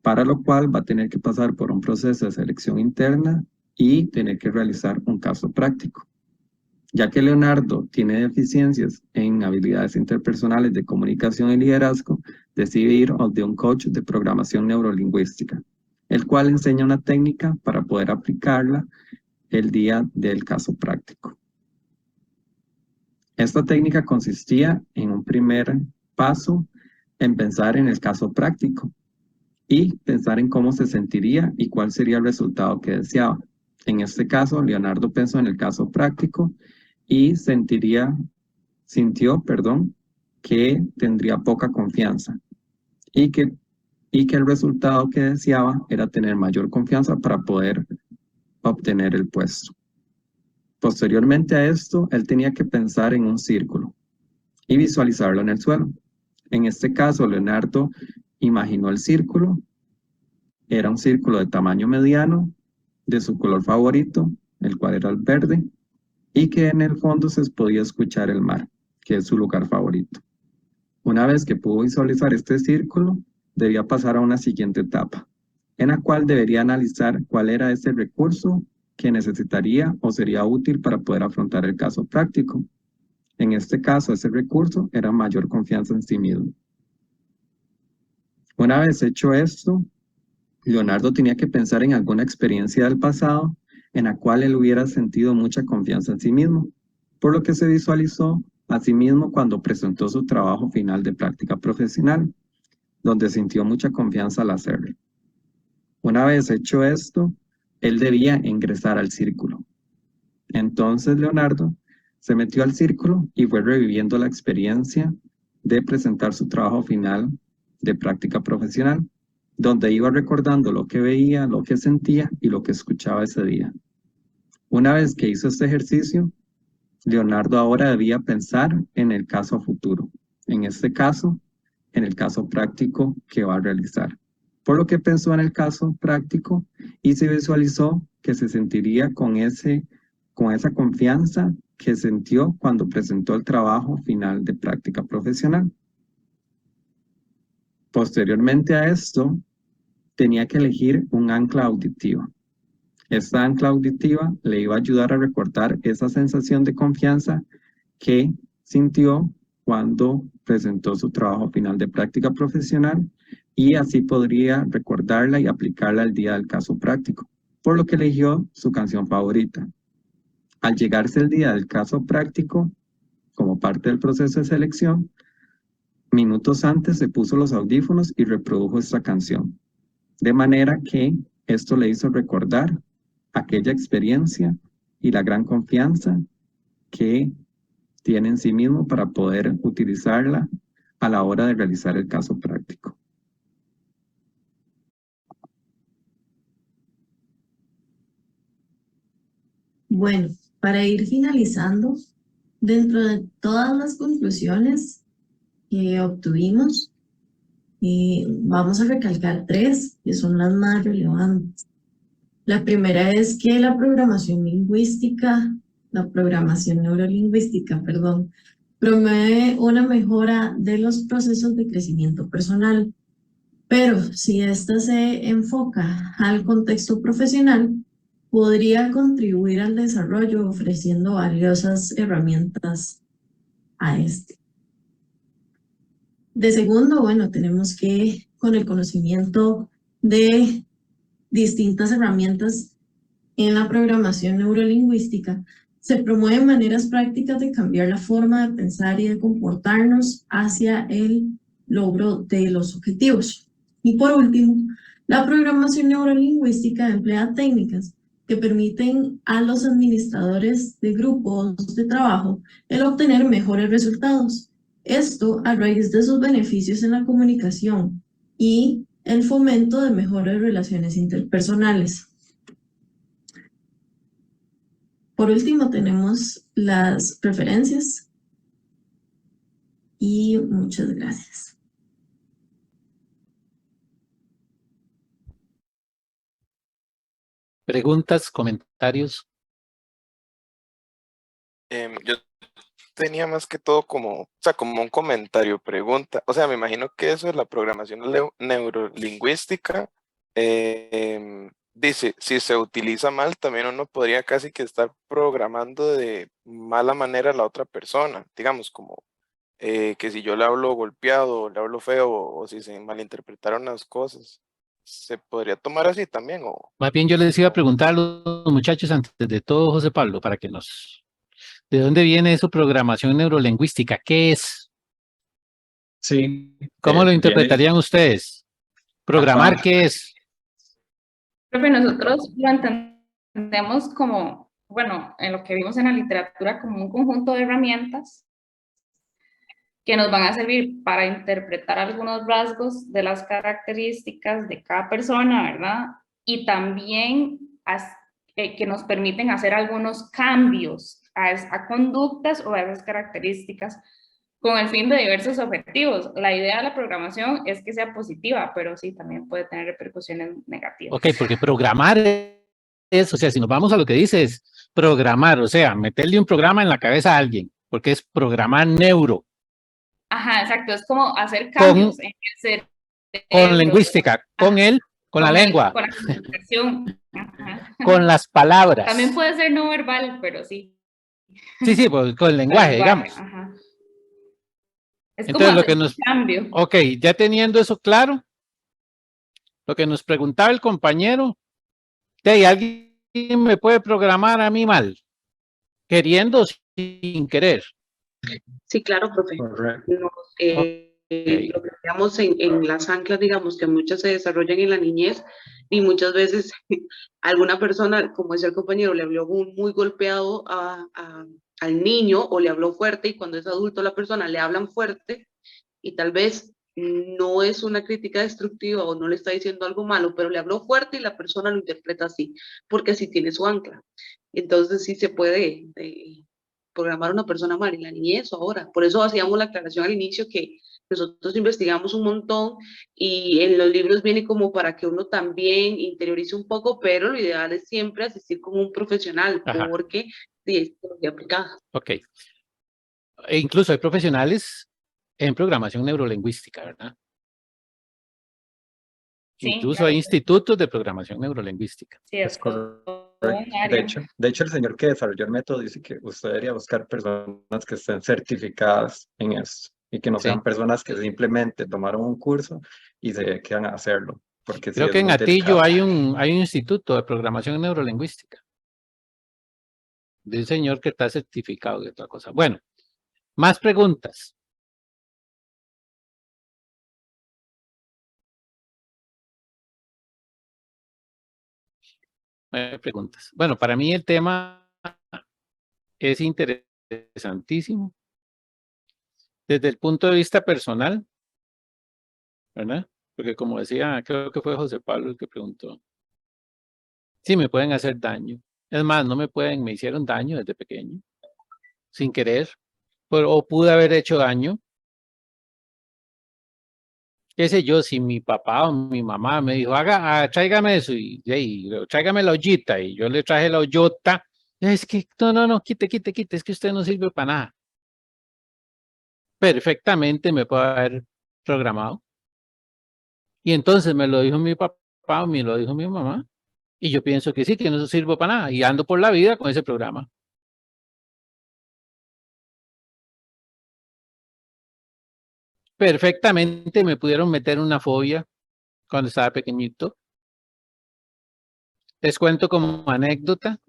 para lo cual va a tener que pasar por un proceso de selección interna y tener que realizar un caso práctico. Ya que Leonardo tiene deficiencias en habilidades interpersonales de comunicación y liderazgo, decide ir de un coach de programación neurolingüística. el cual enseña una técnica para poder aplicarla el día del caso práctico. Esta técnica consistía en un primer paso en pensar en el caso práctico y pensar en cómo se sentiría y cuál sería el resultado que deseaba. En este caso, Leonardo pensó en el caso práctico y sintió, que tendría poca confianza y que el resultado que deseaba era tener mayor confianza para poder obtener el puesto. Posteriormente a esto, él tenía que pensar en un círculo y visualizarlo en el suelo. En este caso, Leonardo imaginó el círculo. Era un círculo de tamaño mediano, de su color favorito, el cual era el verde, y que en el fondo se podía escuchar el mar, que es su lugar favorito. Una vez que pudo visualizar este círculo, debía pasar a una siguiente etapa, en la cual debería analizar cuál era ese recurso que necesitaría o sería útil para poder afrontar el caso práctico. En este caso, ese recurso era mayor confianza en sí mismo. Una vez hecho esto, Leonardo tenía que pensar en alguna experiencia del pasado en la cual él hubiera sentido mucha confianza en sí mismo, por lo que se visualizó a sí mismo cuando presentó su trabajo final de práctica profesional, donde sintió mucha confianza al hacerlo. Una vez hecho esto, él debía ingresar al círculo. Entonces Leonardo se metió al círculo y fue reviviendo la experiencia de presentar su trabajo final de práctica profesional, donde iba recordando lo que veía, lo que sentía y lo que escuchaba ese día. Una vez que hizo este ejercicio, Leonardo ahora debía pensar en el caso futuro. En este caso, en el caso práctico que va a realizar. Por lo que pensó en el caso práctico y se visualizó que se sentiría con esa confianza que sintió cuando presentó el trabajo final de práctica profesional. Posteriormente a esto, tenía que elegir un ancla auditiva. Esta ancla auditiva le iba a ayudar a recordar esa sensación de confianza que sintió cuando presentó su trabajo final de práctica profesional y así podría recordarla y aplicarla al día del caso práctico, por lo que eligió su canción favorita. Al llegarse el día del caso práctico, como parte del proceso de selección, minutos antes se puso los audífonos y reprodujo esta canción, de manera que esto le hizo recordar aquella experiencia y la gran confianza que tiene en sí mismo para poder utilizarla a la hora de realizar el caso práctico. Bueno, para ir finalizando, dentro de todas las conclusiones que obtuvimos, vamos a recalcar 3 que son las más relevantes. La primera es que la programación neurolingüística, promueve una mejora de los procesos de crecimiento personal, pero si ésta se enfoca al contexto profesional, podría contribuir al desarrollo ofreciendo valiosas herramientas a este. De segundo, bueno, tenemos que con el conocimiento de distintas herramientas en la programación neurolingüística, se promueven maneras prácticas de cambiar la forma de pensar y de comportarnos hacia el logro de los objetivos. Y por último, la programación neurolingüística emplea técnicas que permiten a los administradores de grupos de trabajo el obtener mejores resultados. Esto a raíz de sus beneficios en la comunicación y el fomento de mejores relaciones interpersonales. Por último, tenemos las preferencias. Y muchas gracias. Preguntas, comentarios. Yo tenía más que todo como un comentario, pregunta. O sea, me imagino que eso es la programación neurolingüística. Dice, si se utiliza mal, también uno podría casi que estar programando de mala manera a la otra persona. Digamos, como que si yo le hablo golpeado, o le hablo feo, o si se malinterpretaron las cosas. ¿Se podría tomar así también? O Más bien yo les iba a preguntar a los muchachos antes de todo, José Pablo, para que nos... ¿De dónde viene su programación neurolingüística? ¿Qué es? Sí, ¿Cómo lo viene, interpretarían ustedes? ¿Programar ajá, qué es? Profe, nosotros lo entendemos como, bueno, en lo que vimos en la literatura, como un conjunto de herramientas que nos van a servir para interpretar algunos rasgos de las características de cada persona, ¿verdad? Y también que nos permiten hacer algunos cambios a conductas o a esas características con el fin de diversos objetivos. La idea de la programación es que sea positiva, pero sí, también puede tener repercusiones negativas. Ok, porque programar es, o sea, si nos vamos a lo que dice es programar, o sea, meterle un programa en la cabeza a alguien, porque es programar neuro. Ajá, exacto, es como hacer cambios en el cerebro. Con lingüística, con él, con la lengua, con la comunicación. Ajá. con las palabras. También puede ser no verbal, pero sí. Sí, pues con el lenguaje, digamos. Ajá. Es Entonces, como lo que hacer nos... un cambio. Ok, ya teniendo eso claro, lo que nos preguntaba el compañero, ¿alguien me puede programar a mí mal? Queriendo o sin querer. Sí, claro, profe. correcto. Lo que veamos en las anclas, digamos, que muchas se desarrollan en la niñez y muchas veces alguna persona, como decía el compañero, le habló muy golpeado al niño o le habló fuerte y cuando es adulto la persona le hablan fuerte y tal vez no es una crítica destructiva o no le está diciendo algo malo, pero le habló fuerte y la persona lo interpreta así, porque así tiene su ancla. Entonces sí se puede programar a una persona mal en la niñez o ahora. Por eso hacíamos la aclaración al inicio que nosotros investigamos un montón y en los libros viene como para que uno también interiorice un poco, pero lo ideal es siempre asistir con un profesional. Ajá. Porque sí, es psicología aplicada. Ok. E incluso hay profesionales en programación neurolingüística, ¿verdad? Sí, incluso claro, hay institutos de programación neurolingüística. Sí, es correcto. De hecho, el señor que desarrolló el método dice que usted debería buscar personas que estén certificadas en esto y que no sean personas que simplemente tomaron un curso y se quedan a hacerlo. Porque creo que en Atillo hay un instituto de programación neurolingüística de un señor que está certificado de otra cosa. Bueno, más preguntas. Preguntas. Bueno, para mí el tema es interesantísimo desde el punto de vista personal, ¿verdad? Porque como decía, creo que fue José Pablo el que preguntó, sí me pueden hacer daño. Es más, me hicieron daño desde pequeño, sin querer, o pude haber hecho daño. Qué sé yo, si mi papá o mi mamá me dijo, tráigame eso, y tráigame la ollita, y yo le traje la ollota, es que, no, quite, es que usted no sirve para nada. Perfectamente me puede haber programado. Y entonces me lo dijo mi papá o me lo dijo mi mamá, y yo pienso que sí, que no sirvo para nada, y ando por la vida con ese programa. Perfectamente me pudieron meter una fobia cuando estaba pequeñito. Les cuento como anécdota,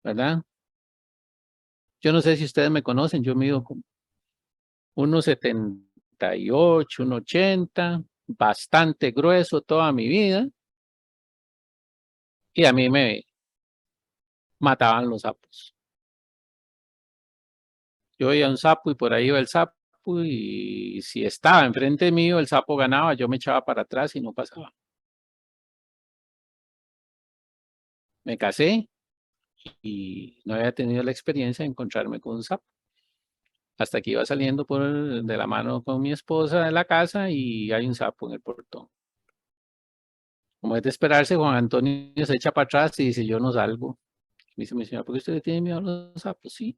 ¿verdad? Yo no sé si ustedes me conocen, yo mido como 1,78, 1,80, bastante grueso toda mi vida. Y a mí me mataban los sapos. Yo veía un sapo y por ahí iba el sapo y si estaba enfrente mío el sapo ganaba, yo me echaba para atrás y no pasaba. Me casé y no había tenido la experiencia de encontrarme con un sapo. Hasta que iba saliendo de la mano con mi esposa de la casa y hay un sapo en el portón. Como es de esperarse, Juan Antonio se echa para atrás y dice, yo no salgo. Me dice mi señora, ¿por qué usted le tiene miedo a los sapos? Sí.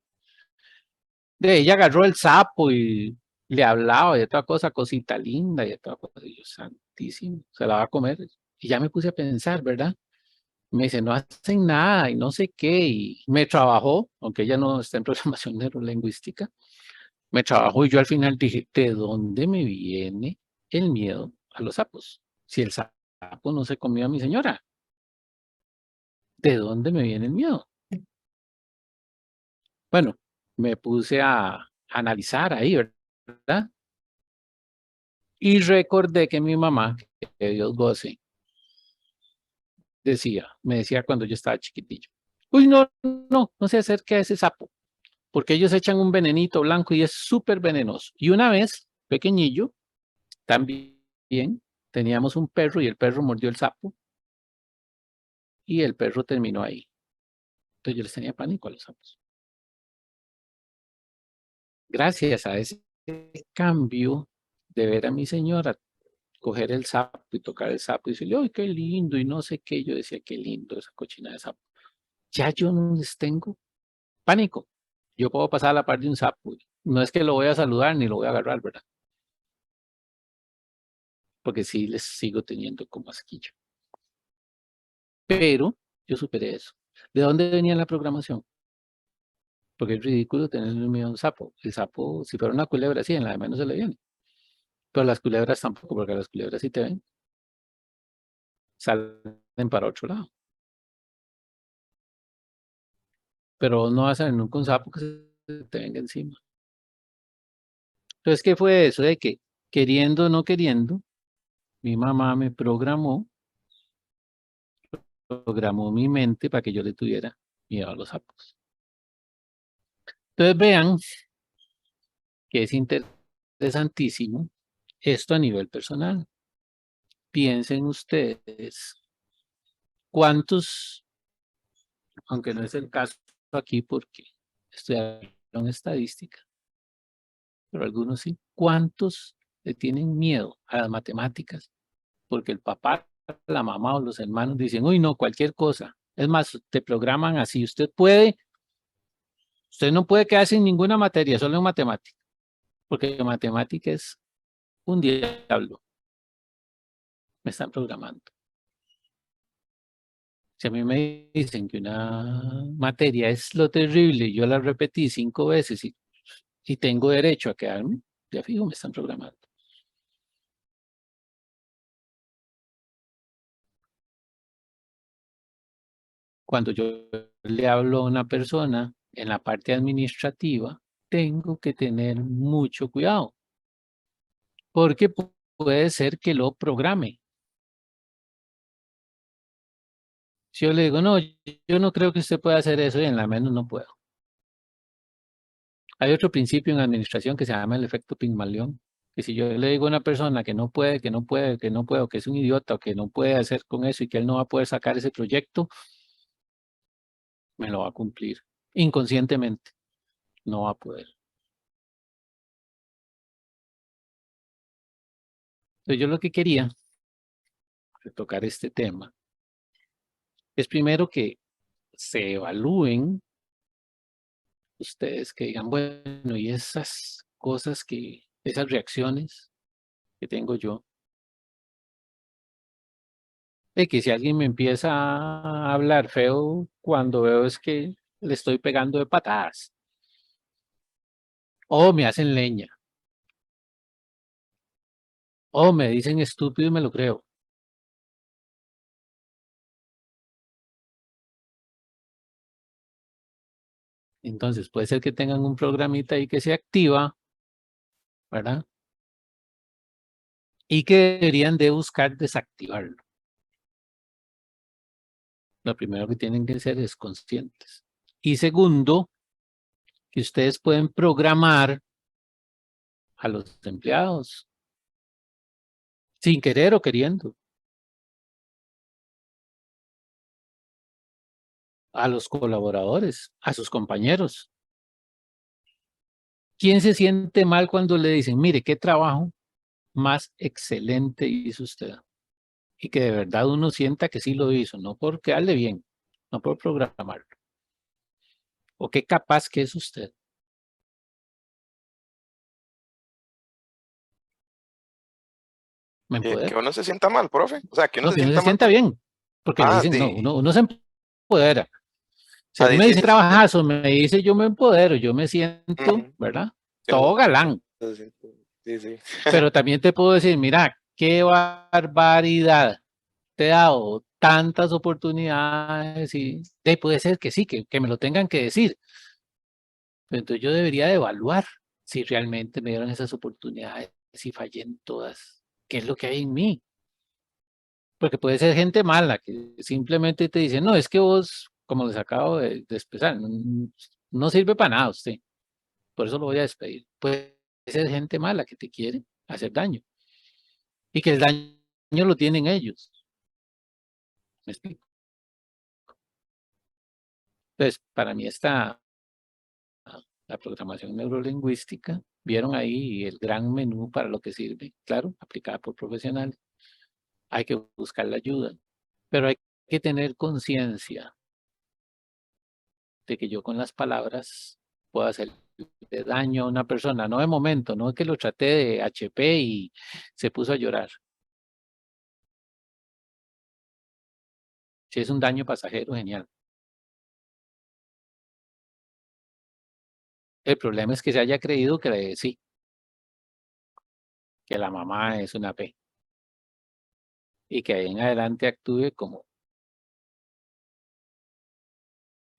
Ella agarró el sapo y le hablaba de otra cosa, cosita linda y de otra cosa. Y yo, santísimo, se la va a comer. Y ya me puse a pensar, ¿verdad? Me dice, no hacen nada y no sé qué. Y me trabajó, aunque ella no está en programación neurolingüística, me trabajó y yo al final dije, ¿de dónde me viene el miedo a los sapos. Si el sapo no se comió a mi señora, ¿de dónde me viene el miedo? Bueno, me puse a analizar ahí, ¿verdad? Y recordé que mi mamá, que Dios goce, me decía cuando yo estaba chiquitillo, uy, no se acerque a ese sapo, porque ellos echan un venenito blanco y es súper venenoso. Y una vez, pequeñillo, también teníamos un perro y el perro mordió el sapo y el perro terminó ahí. Entonces yo les tenía pánico a los sapos. Gracias a ese cambio de ver a mi señora coger el sapo y tocar el sapo y decirle, ¡ay, qué lindo! Y no sé qué, yo decía, qué lindo esa cochina de sapo. Ya yo no les tengo pánico. Yo puedo pasar a la par de un sapo. No es que lo voy a saludar ni lo voy a agarrar, ¿verdad? Porque sí les sigo teniendo como asquillo. Pero yo superé eso. ¿De dónde venía la programación? Porque es ridículo tenerle miedo a un sapo. El sapo, si fuera una culebra, sí, en la de menos se le viene. Pero las culebras tampoco, porque las culebras sí te ven. Salen para otro lado. Pero no vas a ver nunca un sapo que se te venga encima. Entonces, ¿qué fue eso? De que, queriendo o no queriendo, mi mamá me programó mi mente para que yo le tuviera miedo a los sapos. Entonces, vean que es interesantísimo esto a nivel personal. Piensen ustedes, ¿cuántos, aunque no es el caso aquí porque estudiaron estadística, pero algunos sí, cuántos le tienen miedo a las matemáticas? Porque el papá, la mamá o los hermanos dicen, uy, no, cualquier cosa. Es más, te programan así. Usted no puede quedarse sin ninguna materia, solo en matemática. Porque matemática es un diablo. Me están programando. Si a mí me dicen que una materia es lo terrible y yo la repetí 5 veces y tengo derecho a quedarme, ya fijo, me están programando. Cuando yo le hablo a una persona en la parte administrativa, tengo que tener mucho cuidado, porque puede ser que lo programe. Si yo le digo, no, yo no creo que usted pueda hacer eso y en la menos no puedo. Hay otro principio en administración que se llama el efecto Pigmalión, que si yo le digo a una persona que no puede, o que es un idiota, o que no puede hacer con eso y que él no va a poder sacar ese proyecto, me lo va a cumplir. Inconscientemente, no va a poder. Entonces yo lo que quería, tocar este tema, es primero que se evalúen ustedes, que digan, bueno, y esas cosas esas reacciones que tengo yo, de que si alguien me empieza a hablar feo, cuando veo es que le estoy pegando de patadas, o me hacen leña, o me dicen estúpido y me lo creo. Entonces puede ser que tengan un programita ahí que se activa, ¿verdad? Y que deberían de buscar desactivarlo. Lo primero que tienen que ser es conscientes. Y segundo, que ustedes pueden programar a los empleados, sin querer o queriendo, a los colaboradores, a sus compañeros. ¿Quién se siente mal cuando le dicen, mire, qué trabajo más excelente hizo usted? Y que de verdad uno sienta que sí lo hizo, no por quedarle bien, no por programarlo. O qué capaz que es usted. Me Que empodera. uno se sienta mal, profe. O sea, que uno No, se que uno sienta se mal. sienta bien, porque le dicen, no, uno se empodera. Si a mí me dice trabajazo, me dice yo me empodero, yo me siento, ¿verdad? Todo galán. Sí, sí. Pero también te puedo decir, mira, qué barbaridad. Te he dado tantas oportunidades y puede ser que sí, que me lo tengan que decir. Pero entonces yo debería de evaluar si realmente me dieron esas oportunidades, si fallé en todas, qué es lo que hay en mí. Porque puede ser gente mala que simplemente te dice, no, es que vos, como les acabo de expresar, no sirve para nada usted. Por eso lo voy a despedir. Puede ser gente mala que te quiere hacer daño y que el daño lo tienen ellos. ¿Me explico? Entonces, para mí la programación neurolingüística, vieron ahí el gran menú para lo que sirve, claro, aplicada por profesionales. Hay que buscar la ayuda, pero hay que tener conciencia de que yo con las palabras puedo hacerle daño a una persona, no de momento, no es que lo traté de HP y se puso a llorar. Si es un daño pasajero, genial. El problema es que se haya creído que sí, que la mamá es una P y que ahí en adelante actúe como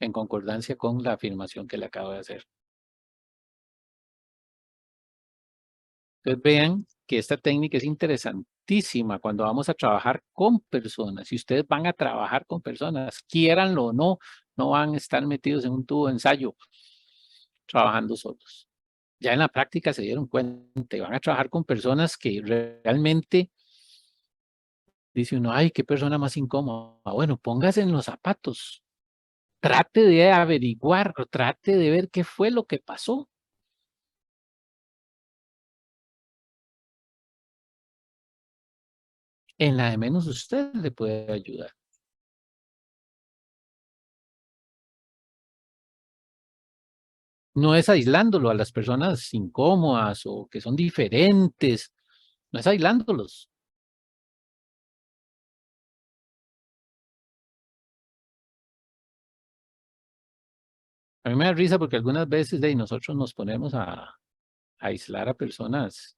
en concordancia con la afirmación que le acabo de hacer. Entonces vean que esta técnica es interesantísima cuando vamos a trabajar con personas. Si ustedes van a trabajar con personas, quiéranlo o no, no van a estar metidos en un tubo de ensayo trabajando solos. Ya en la práctica se dieron cuenta y van a trabajar con personas que realmente dice uno, ay, qué persona más incómoda. Bueno, póngase en los zapatos. Trate de averiguar, trate de ver qué fue lo que pasó. En la de menos usted le puede ayudar. No es aislándolo a las personas incómodas o que son diferentes. No es aislándolos. A mí me da risa porque algunas veces nosotros nos ponemos a aislar a personas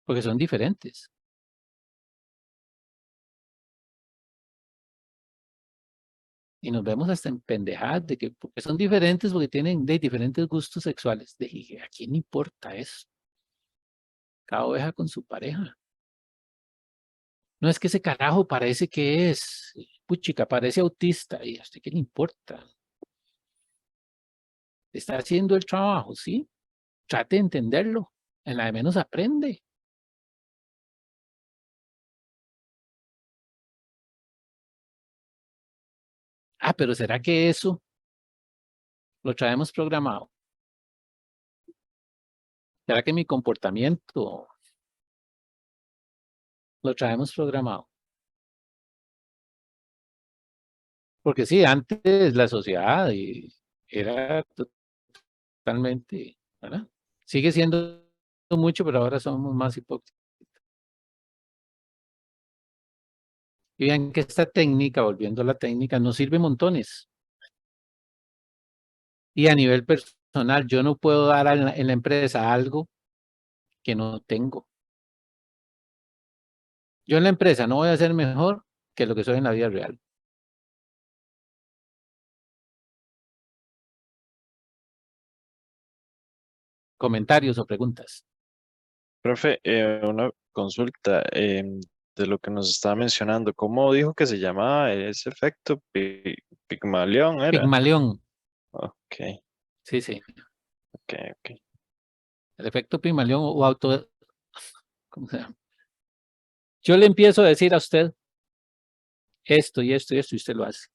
porque son diferentes. Y nos vemos hasta en pendejadas de que porque son diferentes, porque tienen diferentes gustos sexuales. Dije, ¿a quién importa eso? Cada oveja con su pareja. No es que ese carajo parece que es, puchica, parece autista. ¿Y a usted qué le importa? Está haciendo el trabajo, ¿sí? Trate de entenderlo. En la de menos aprende. Ah, pero ¿será que eso lo traemos programado? ¿Será que mi comportamiento lo traemos programado? Porque sí, antes la sociedad era totalmente, ¿verdad? Sigue siendo mucho, pero ahora somos más hipócritas. Y vean que esta técnica, volviendo a la técnica, nos sirve montones. Y a nivel personal, yo no puedo dar en la empresa algo que no tengo. Yo en la empresa no voy a ser mejor que lo que soy en la vida real. Comentarios o preguntas. Profe, una consulta de lo que nos estaba mencionando. ¿Cómo dijo que se llamaba ese efecto? Pigmalión era. Pigmalión. Ok, Sí, sí. ok. El efecto Pigmalión o auto... ¿Cómo se llama? Yo le empiezo a decir a usted esto y esto y esto y usted lo hace.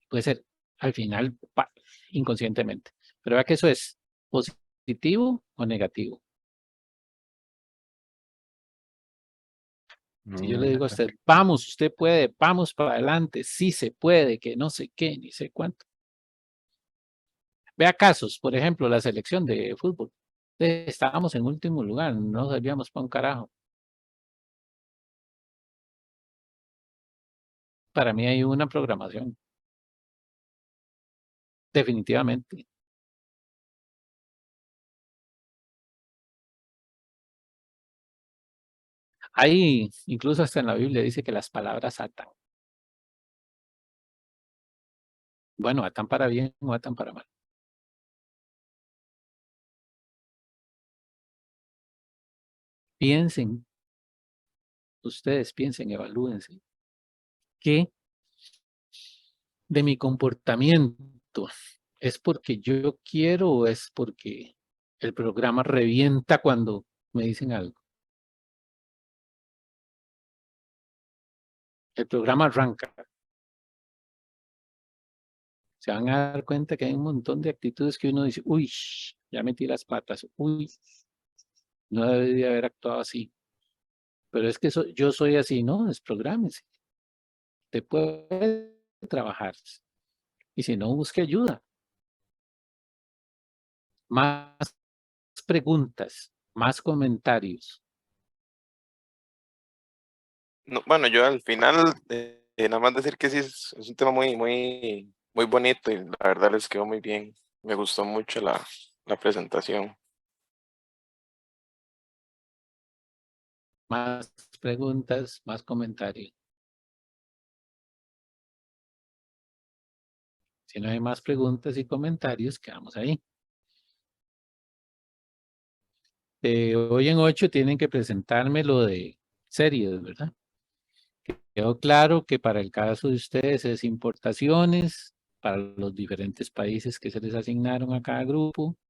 Puede ser al final inconscientemente. Pero vea que eso es positivo o negativo. Si yo le digo a usted, vamos, usted puede, vamos para adelante, sí se puede, que no sé qué, ni sé cuánto. Vea casos, por ejemplo, la selección de fútbol. Estábamos en último lugar, no sabíamos para un carajo. Para mí hay una programación. Definitivamente. Ahí, incluso hasta en la Biblia dice que las palabras atan. Bueno, atan para bien o atan para mal. Piensen, ustedes piensen, evalúense. ¿Qué de mi comportamiento es porque yo quiero o es porque el programa revienta cuando me dicen algo? El programa arranca. Se van a dar cuenta que hay un montón de actitudes que uno dice, uy, ya metí las patas, uy, no debería haber actuado así. Pero es que yo soy así, ¿no? Desprográmese. Te puede trabajar. Y si no, busque ayuda. Más preguntas, más comentarios. No, bueno, yo al final, nada más decir que sí, es un tema muy bonito y la verdad les quedó muy bien. Me gustó mucho la presentación. Más preguntas, más comentarios. Si no hay más preguntas y comentarios, quedamos ahí. De hoy en 8 tienen que presentarme lo de series, ¿verdad? Quedó claro que para el caso de ustedes es importaciones para los diferentes países que se les asignaron a cada grupo.